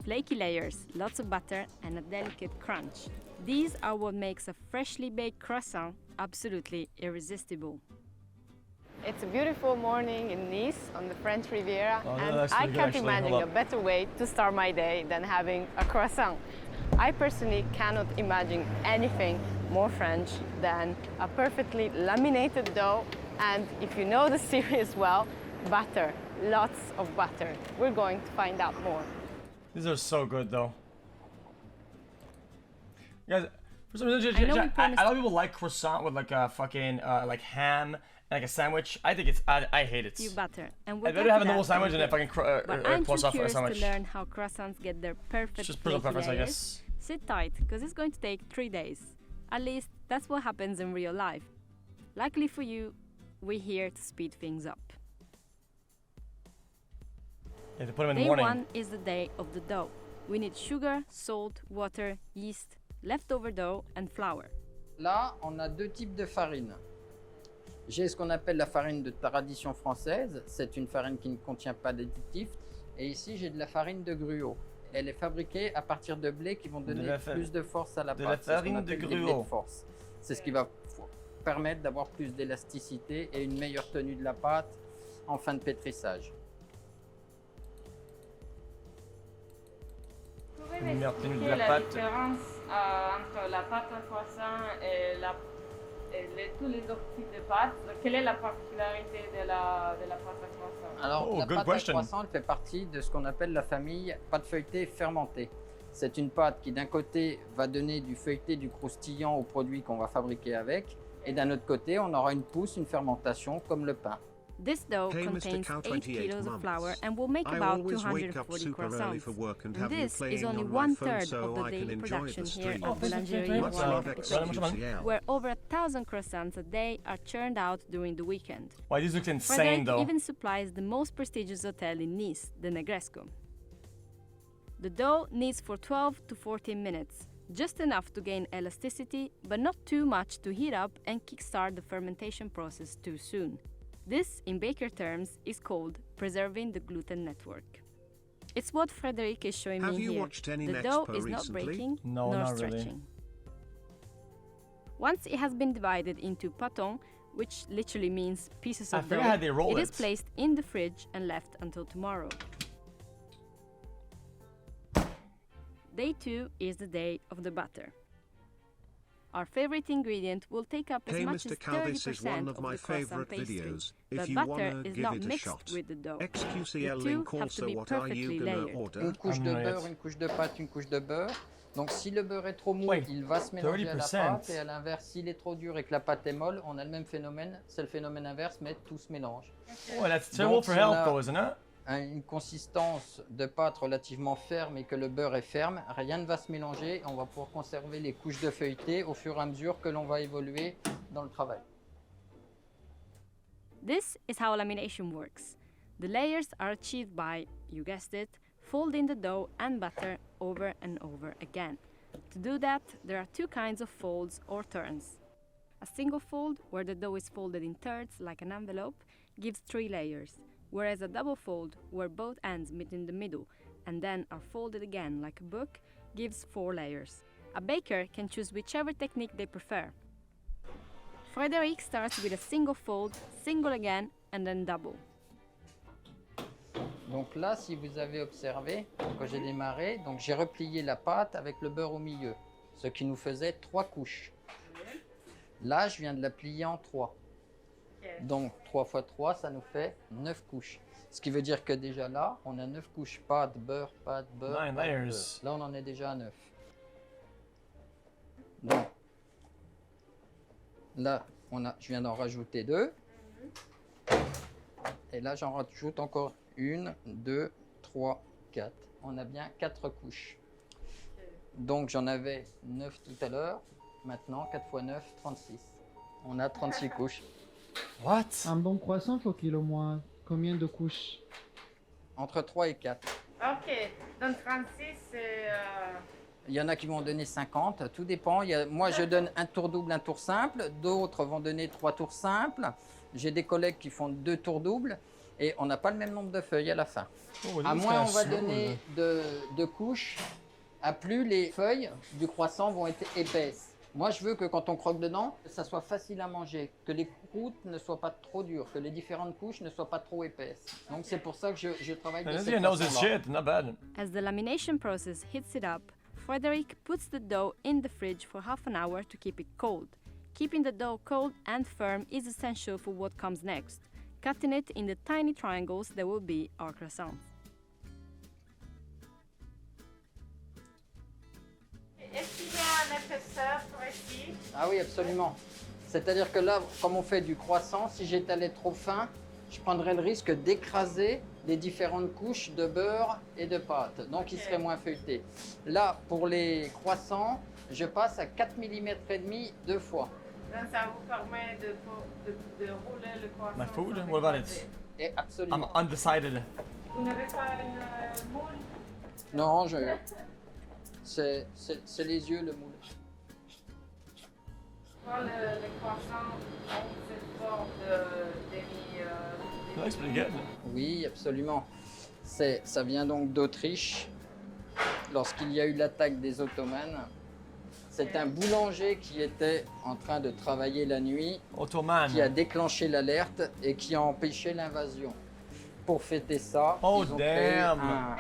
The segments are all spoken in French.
flaky layers, lots of butter, and a delicate crunch. These are what makes a freshly baked croissant absolutely irresistible. It's a beautiful morning in Nice on the French Riviera, and I can't imagine a better way to start my day than having a croissant. I personally cannot imagine anything more French than a perfectly laminated dough, and if you know the series well, butter, lots of butter. We're going to find out more. These are so good though. Guys, for some reason, I know people like croissant with like a fucking like ham and like a sandwich. I think it's I hate it. You butter, and I'd rather have a normal sandwich than a fucking I'm croissant for a curious sandwich. to learn how croissants get their perfect It's just personal preference, I layers. guess. Sit tight, because it's going to take 3 days. At least that's what happens in real life. Luckily for you, we're here to speed things up. You have to put them in the Day morning. 1 is the day of the dough. We need sugar, salt, water, yeast, leftover dough, and flour. Là, on a deux types de farine. J'ai ce qu'on appelle la farine de tradition française. C'est une farine qui ne contient pas d'additifs. Et ici, j'ai de la farine de gruau. Elle est fabriquée à partir de blé qui vont donner plus de force à la pâte. De la farine de gruau. C'est ce qui va permettre d'avoir plus d'élasticité et une meilleure tenue de la pâte en fin de pétrissage. Vous pouvez Une meilleure tenue de m'expliquer la la pâte. différence entre la pâte à croissant et tous les autres types de pâtes? Quelle est la particularité de la pâte à croissant? Alors, Oh, la good pâte question. à croissant, elle fait partie de ce qu'on appelle la famille pâte feuilletée fermentée. C'est une pâte qui, d'un côté, va donner du feuilleté, du croustillant au produit qu'on va fabriquer avec, et d'un autre côté, on aura une pousse, une fermentation, comme le pain. This dough Hey, Mr. contains Cow, 8 28 kilos of months. flour and will make I about always wake up 240 super early croissants. for work and And have you this is playing only on my phone 1/3 so of the I can daily enjoy production the here stream. at Boulangerie What's Royale up? XQCL. where over 1,000 croissants a day are churned out during the weekend. Why these look insane Frederic though. even supplies the most prestigious hotel in Nice, the Negresco. The dough kneads for 12 to 14 minutes, just enough to gain elasticity, but not too much to heat up and kickstart the fermentation process too soon. This, in baker terms, is called preserving the gluten network. It's what Frederic is showing Have me you here. watched any The dough Nexpo is not recently? breaking No, nor not really. stretching. Once it has been divided into pâtons, which literally means pieces I of forget dough, how they roll it is it. placed in the fridge and left until tomorrow. Day 2 is the day of the butter. Our favorite ingredient will take up as Hey, much Mr. as Cow, 30% this is one of of my the croissant favorite pastry, videos. but If you butter wanna is give not it a mixed shot. with the dough. XQCL The two link have to also, be what are perfectly you gonna layered. order? Une couche I'm de not beurre, yet. une couche de pâte, une couche de beurre. Donc si le beurre est trop mou, Wait, il va se mélanger à la 30%. pâte. Et à l'inverse, s'il est trop dur et que la pâte est molle, on a le même phénomène. C'est le phénomène inverse, mais tout se mélange. Oh, that's terrible Donc, for si on health a- though, isn't it? Une consistance de pâte relativement ferme et que le beurre est ferme, rien ne va se mélanger. On va pouvoir conserver les couches de feuilleté au fur et à mesure que l'on va évoluer dans le travail. This is how lamination works. The layers are achieved by, you guessed it, folding the dough and butter over and over again. To do that, there are two kinds of folds or turns. A single fold, where the dough is folded in thirds like an envelope, gives 3 layers, whereas a double fold, where both ends meet in the middle and then are folded again like a book, gives 4 layers. A baker can choose whichever technique they prefer. Frederic starts with a single fold, single again, and then double. Donc là, si vous avez observé, quand j'ai démarré, donc j'ai replié la pâte avec le beurre au milieu, ce qui nous faisait 3 couches. Là, je viens de la plier en 3. Donc 3 fois 3, ça nous fait 9 couches. Ce qui veut dire que déjà là, on a 9 couches, pâte, beurre, pâte, beurre. 9 pâte, layers. beurre. Là, on en est déjà à 9. Donc là, je viens d'en rajouter 2. Et là, j'en rajoute encore 1, 2, 3, 4. On a bien 4 couches. Donc j'en avais 9 tout à l'heure. Maintenant, 4 x 9, 36. On a 36 couches. What? Un bon croissant, faut qu'il ait au moins combien de couches? Entre 3 et 4. Ok, donc 36, c'est... Il y en a qui vont donner 50, tout dépend. Moi, je donne un tour double, un tour simple. D'autres vont donner 3 tours simples. J'ai des collègues qui font 2 tours doubles. et on n'a pas le même nombre de feuilles à la fin. Oh, À this moins on kinda va smooth. donner de couches, à plus les feuilles du croissant vont être épaisses. Moi, je veux que quand on croque dedans, ça soit facile à manger, que les croûtes ne soient pas trop dures, que les différentes couches ne soient pas trop épaisses. Donc c'est pour ça que je travaille de And this cette guy knows his façon-là. shit, not bad. As the lamination process heats it up, Frederick puts the dough in the fridge for half an hour to keep it cold. Keeping the dough cold and firm is essential for what comes next, cutting it in the tiny triangles that will be our croissants. Est-ce qu'il y a un épaisseur précis? Ah oui, absolument. C'est-à-dire que là, comme on fait du croissant, si j'étalais trop fin, je prendrais le risque d'écraser les différentes couches de beurre et de pâte. Donc, il serait moins feuilleté. Là, pour les croissants, je passe à 4 mm et demi 2 fois. Donc, ça vous permet de rouler le croissant. My food? sans What about écraser. it? Et I'm absolument. undecided. Vous n'avez pas une moule? Non, c'est les yeux le moule. Quand les croissants ont cette forme de demi... That looks pretty good. Oui, absolument. Ça vient donc d'Autriche. Lorsqu'il y a eu l'attaque des Ottomans, c'est un boulanger qui était en train de travailler la nuit Ottoman. qui a déclenché l'alerte et qui a empêché l'invasion. Pour fêter ça, Oh, ils ont créé damn.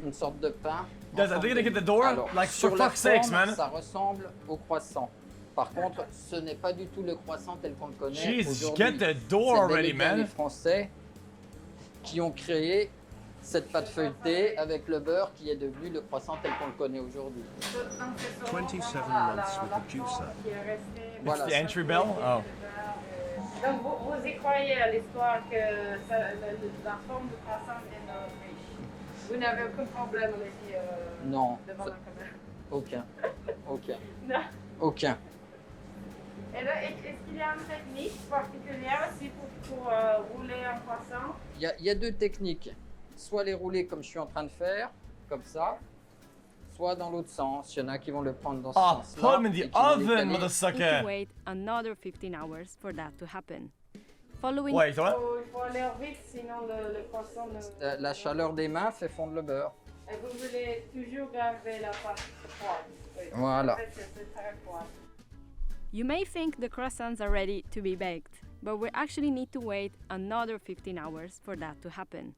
une sorte de pain. Guys, are they gonna get the door? Alors, Like, sur for la fuck's sakes, forme, man. ça ressemble au croissant. Par contre, ce n'est pas du tout le croissant tel qu'on le connaît Jesus, aujourd'hui. get the door C'est bel et already, bien les man. Français qui ont créé cette pâte feuilletée avec le beurre qui est devenu le croissant tel qu'on le connaît aujourd'hui. 27 months with the juicer. Voilà. It's the entry bell? Oh. Donc vous y croyez à l'histoire que la forme du croissant vient d'Autriche. Vous n'avez aucun problème avec Non, devant la caméra. aucun. Aucun. Non. Aucun. Et là, est-ce qu'il y a une technique particulière aussi pour rouler un croissant? Il y a deux techniques. Soit les rouler comme je suis en train de faire, comme ça, soit dans l'autre sens. Il y en a qui vont le prendre dans ce Oh, sens-là. put him in et the qui vont oven, l'étaler. Need to motherfucker. wait another 15 hours for that to happen. Following Wait, what? Il faut aller vite, sinon le croissant ne... La chaleur des mains fait fondre le beurre. Et vous voulez toujours garder la pâte froide. Oui. Voilà. En fait, c'est très froid. You may think the croissants are ready to be baked, but we actually need to wait another 15 hours for that to happen.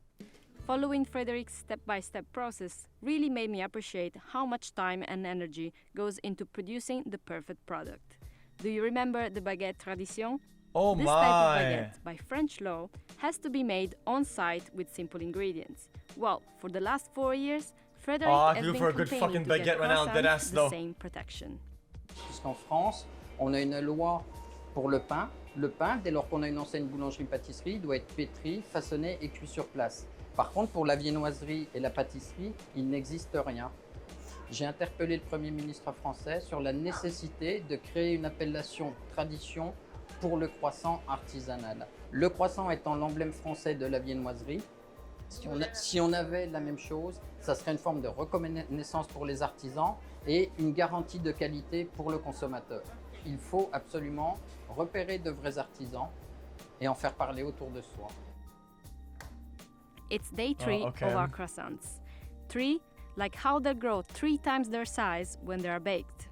Following Frederick's step-by-step process really made me appreciate how much time and energy goes into producing the perfect product. Do you remember the baguette tradition? Oh This type of my. baguette, by French law, has to be made on site with simple ingredients. Well, for the last 4 years, Frederick Oh, I has could go been for a good campaigning fucking to get baguette right now, croissants deadass, the though. same protection. Puisqu'en France, on a une loi pour le pain. Le pain, dès lors qu'on a une enseigne boulangerie-pâtisserie, doit être pétri, façonné et cuit sur place. Par contre, pour la viennoiserie et la pâtisserie, il n'existe rien. J'ai interpellé le Premier ministre français sur la nécessité de créer une appellation tradition pour le croissant artisanal. Le croissant étant l'emblème français de la viennoiserie, si on avait la même chose, ça serait une forme de reconnaissance pour les artisans et une garantie de qualité pour le consommateur. Il faut absolument repérer de vrais artisans et en faire parler autour de soi. It's day 3 okay. of our croissants. 3, like how they grow 3 times their size when they are baked.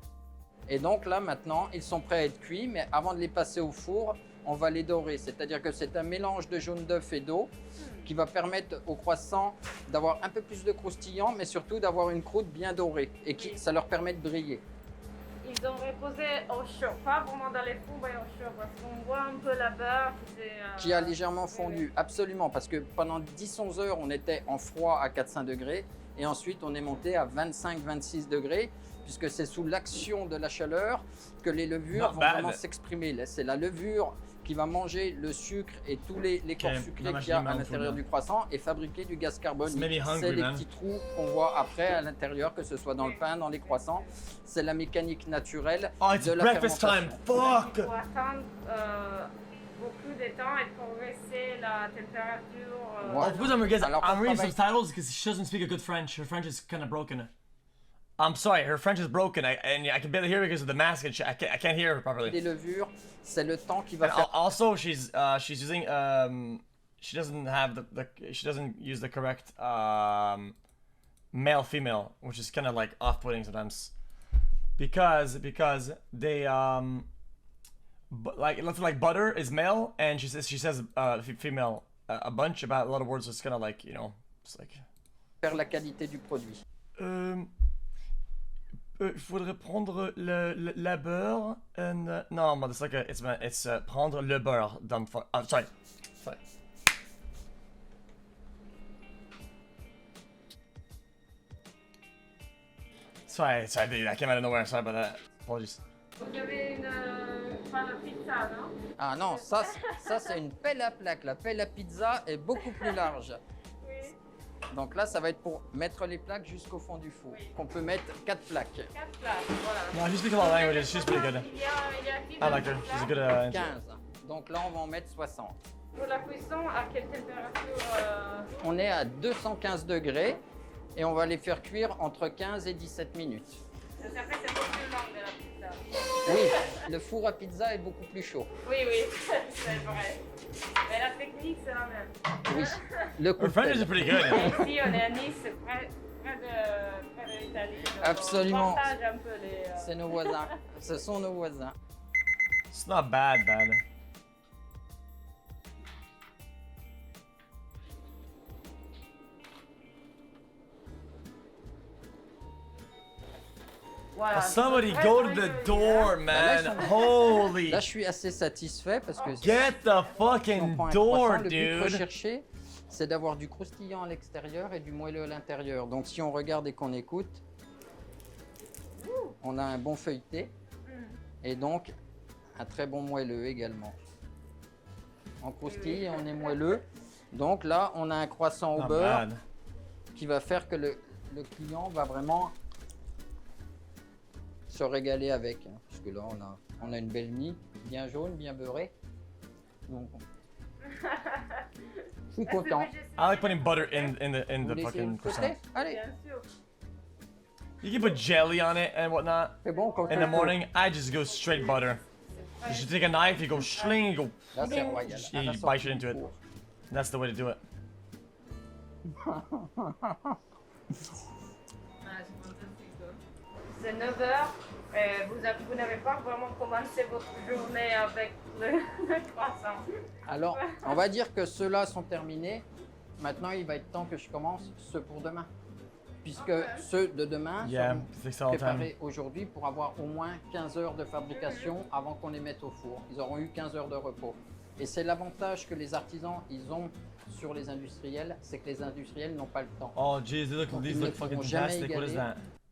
Et donc là maintenant, ils sont prêts à être cuits, mais avant de les passer au four, on va les dorer. C'est-à-dire que c'est un mélange de jaune d'œuf et d'eau qui va permettre au croissant d'avoir un peu plus de croustillant, mais surtout d'avoir une croûte bien dorée et ça leur permet de briller. Ils ont reposé au chaud, pas vraiment dans les fours, mais au chaud, parce qu'on voit un peu la beurre Qui a légèrement fondu, absolument, parce que pendant 10-11 heures, on était en froid à 4-5 degrés, et ensuite on est monté à 25-26 degrés, puisque c'est sous l'action de la chaleur que les levures Not vont bad. vraiment s'exprimer. Là, c'est la levure qui va manger le sucre et tous les corps sucrés qu'il y a à l'intérieur du croissant et fabriquer du gaz carbonique. It's made me hungry, C'est les man. petits trous qu'on voit après à l'intérieur, que ce soit dans le pain, dans les croissants. C'est la mécanique naturelle Oh, it's de la breakfast time. fermentation. Fuck. Il faut attendre beaucoup de temps et progresser la température. Ouais. Oh, because guys, Alors, I'm reading travail- subtitles because she doesn't speak a good French. Her French is kind of broken. I'm sorry, her French is broken. And I can barely hear her because of the mask and shit. I can't hear her properly. Des levures, c'est le temps qui va And faire. also, she's using she doesn't have she doesn't use the correct male female, which is kind of like off-putting sometimes, because they like let's say like butter is male and she says female a bunch about a lot of words. It's kind of like, you know, it's like Faire la qualité du produit. Il faudrait prendre la beurre and no, but it's like it's prendre le beurre dans sorry. Sorry, that came out of nowhere. Sorry about that. Apologies. Vous avez une pan à pizza, non? Ah non, ça c'est une pelle à plaque. La pelle à pizza est beaucoup plus large. Oui. Donc là, ça va être pour mettre les plaques jusqu'au fond du four. Oui. On peut mettre 4 plaques. 4 places, voilà. No, she speaks a lot of languages. She's pretty good. Il y a qui I dans like her. le She's a plat? good. 15. Donc là, on va en mettre 60. Pour la cuisson, à quelle température On est à 215 degrés et on va les faire cuire entre 15 et 17 minutes. Ça fait c'est beaucoup plus long de la pizza. Oui, le four à pizza est beaucoup plus chaud. Oui, c'est vrai. Mais la technique, c'est la même. Oui, le coup Her de French is pelle. pretty good. Ici, on est à Nice, près de l'Italie. Donc, Absolument. On partage un peu les... C'est nos voisins. Ce sont nos voisins. It's not bad. Voilà. Somebody C'est go très to the joli, door, hein. man. Là, Holy. Là, je suis assez satisfait parce que Get the si on fucking prend un door, croissant, le but dude. recherché, c'est d'avoir du croustillant à l'extérieur et du moelleux à l'intérieur. Donc si on regarde et qu'on écoute, on a un bon feuilleté et donc un très bon moelleux également. On croustille et on est moelleux. Donc là, on a un croissant au Not beurre bad. qui va faire que le client va vraiment se régaler avec. Hein, parce que là, on a une belle mie, bien jaune, bien beurrée. Donc, je suis content. I like putting butter in Vous the voulez essayer fucking de croissant. côté? Allez, Bien sûr. You can put jelly on it and whatnot. c'est bon quand In the morning, I just go straight butter. You should take a knife, you go schling, you go. Là, c'est royal. You À la bite sortie it into du it. four. That's the way to do it. C'est 9h. Vous n'avez pas vraiment commencé votre journée avec le croissant. Alors, on va dire que ceux-là sont terminés. Maintenant, il va être temps que je commence ceux pour demain. Puisque ceux de demain Yeah, sont it takes all the time. préparés aujourd'hui pour avoir au moins 15 heures de fabrication avant qu'on les mette au four. Ils auront eu 15 heures de repos. Et c'est l'avantage que les artisans ils ont sur les industriels, c'est que les industriels n'ont pas le temps. Oh jeez, Donc, these ils ne look fucking pourront jamais fantastic. What is égaler that?